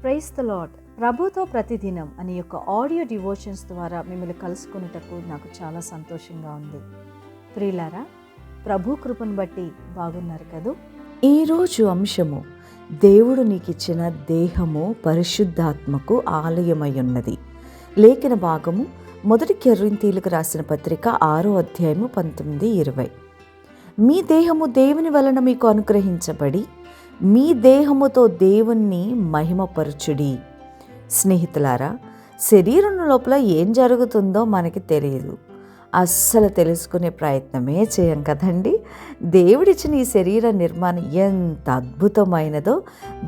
Praise the lord. ప్రభుతో ప్రతిదినం అనే యొక్క ఆడియో డివోషన్స్ ద్వారా మిమ్మల్ని కలుసుకునేటకు నాకు చాలా సంతోషంగా ఉంది. ప్రియులారా, ప్రభు కృపను బట్టి బాగున్నారు కదూ. ఈరోజు అంశము, దేవుడు నీకిచ్చిన దేహము పరిశుద్ధాత్మకు ఆలయమై ఉన్నది. లేఖన భాగము 1 కొరింథీయులకు రాసిన పత్రిక 6వ అధ్యాయము 19-20. మీ దేహము దేవుని వలన మీకు అనుగ్రహించబడి మీ దేహముతో దేవుణ్ణి మహిమపరచుడి. స్నేహితులారా, శరీరం లోపల ఏం జరుగుతుందో మనకి తెలియదు. అస్సలు తెలుసుకునే ప్రయత్నమే చేయం కదండి. దేవుడిచ్చిన ఈ శరీర నిర్మాణం ఎంత అద్భుతమైనదో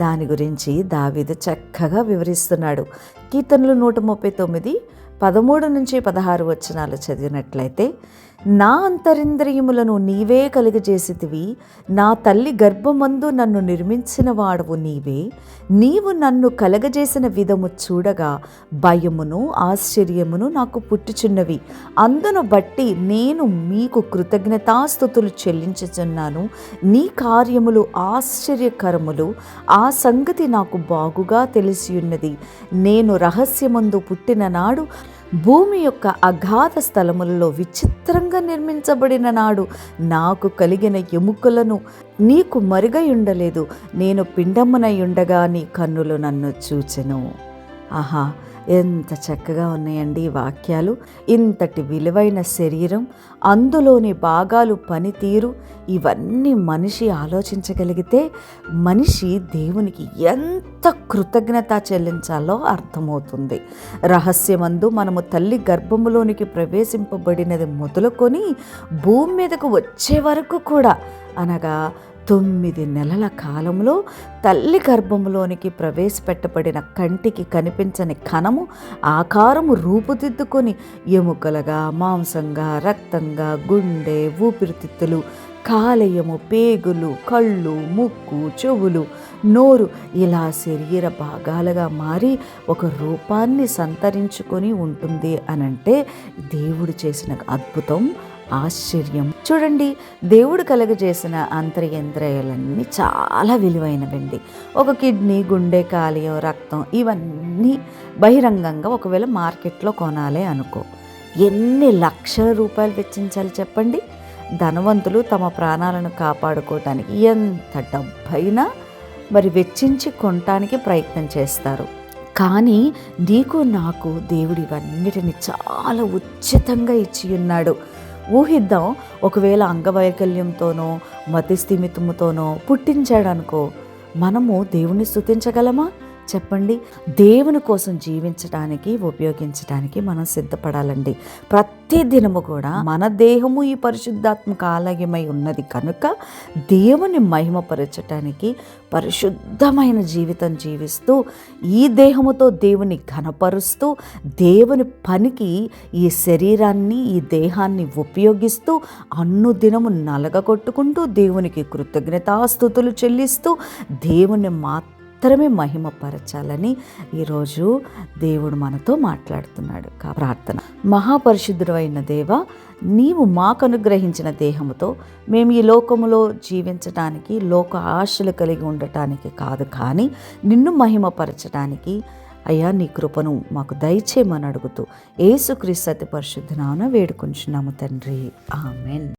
దాని గురించి దావీదు చక్కగా వివరిస్తున్నాడు. కీర్తనలు 139 13-16 వచనాలు చదివినట్లయితే, నా అంతరింద్రియములను నీవే కలుగజేసితివి, నా తల్లి గర్భమందు నన్ను నిర్మించిన వాడవు నీవే. నీవు నన్ను కలగజేసిన విధము చూడగా భయమును ఆశ్చర్యమును నాకు పుట్టుచున్నవి. అందును బట్టి నేను మీకు కృతజ్ఞతాస్తుతులు చెల్లించుచున్నాను. నీ కార్యములు ఆశ్చర్యకరములు, ఆ సంగతి నాకు బాగుగా తెలిసి ఉన్నది. నేను రహస్యమందు పుట్టిన నాడు, భూమి యొక్క అగాధ స్థలములలో విచిత్రంగా నిర్మించబడిన నాడు నాకు కలిగిన ఎముకలను నీకు మరుగయుండలేదు. నేను పిండమునై ఉండగా నీ కన్నులు నన్ను చూచెను. ఆహా, ఎంత చక్కగా ఉన్నాయండి ఈ వాక్యాలు. ఇంతటి విలువైన శరీరం, అందులోని భాగాలు, పనితీరు, ఇవన్నీ మనిషి ఆలోచించగలిగితే మనిషి దేవునికి ఎంత కృతజ్ఞత చెల్లించాలో అర్థమవుతుంది. రహస్యమందు మనము తల్లి గర్భములోనికి ప్రవేశింపబడినది మొదలుకొని భూమి మీదకు వచ్చే వరకు కూడా, అనగా 9 నెలల కాలంలో తల్లి గర్భంలోనికి ప్రవేశపెట్టబడిన కంటికి కనిపించని కణము ఆకారము రూపుదిద్దుకొని ఎముకలుగా, మాంసంగా, రక్తంగా, గుండె, ఊపిరితిత్తులు, కాలేయము, పేగులు, కళ్ళు, ముక్కు, చెవులు, నోరు, ఇలా శరీర భాగాలుగా మారి ఒక రూపాన్ని సంతరించుకొని ఉంటుంది అనంటే దేవుడు చేసిన అద్భుతం, ఆశ్చర్యం. చూడండి, దేవుడు కలుగజేసిన అంతర్యంద్రియాలన్నీ చాలా విలువైనవండి. ఒక కిడ్నీ, గుండె, కాలేయం, రక్తం, ఇవన్నీ బహిరంగంగా ఒకవేళ మార్కెట్లో కొనాలి అనుకో, ఎన్ని లక్షల రూపాయలు వెచ్చించాలి చెప్పండి. ధనవంతులు తమ ప్రాణాలను కాపాడుకోవటానికి ఎంత డబ్బైనా మరి వెచ్చించి కొనటానికి ప్రయత్నం చేస్తారు. కానీ నీకు నాకు దేవుడు ఇవన్నిటిని చాలా ఉచితంగా ఇచ్చి ఉన్నాడు. ఊహిద్దాం, ఒకవేళ అంగవైకల్యంతోనో మతిస్థిమితముతోనో పుట్టించాడనుకో, మనము దేవుణ్ణి స్తుతించగలమా చెప్పండి? దేవుని కోసం జీవించడానికి, ఉపయోగించడానికి మనం సిద్ధపడాలండి. ప్రతి దినము కూడా మన దేహము ఈ పరిశుద్ధాత్మక ఆలయమై ఉన్నది కనుక దేవుని మహిమపరచటానికి పరిశుద్ధమైన జీవితం జీవిస్తూ, ఈ దేహముతో దేవుని ఘనపరుస్తూ, దేవుని పనికి ఈ శరీరాన్ని, ఈ దేహాన్ని ఉపయోగిస్తూ, అనుదినము నలగగొట్టుకుంటూ, దేవునికి కృతజ్ఞతాస్తుతులు చెల్లిస్తూ, దేవుని మాత్రమే మహిమపరచాలని ఈరోజు దేవుడు మనతో మాట్లాడుతున్నాడు. ప్రార్థన. మహాపరిశుద్ధుడు అయిన దేవా, నీవు మాకు అనుగ్రహించిన దేహముతో మేము ఈ లోకములో జీవించటానికి, లోక ఆశలు కలిగి ఉండటానికి కాదు, కానీ నిన్ను మహిమపరచడానికి అయ్యా నీ కృపను మాకు దయచేయమని అడుగుతూ యేసుక్రీస్తు అతి పరిశుద్ధ నామమున వేడుకొంచున్నాము తండ్రి. ఆమెన్.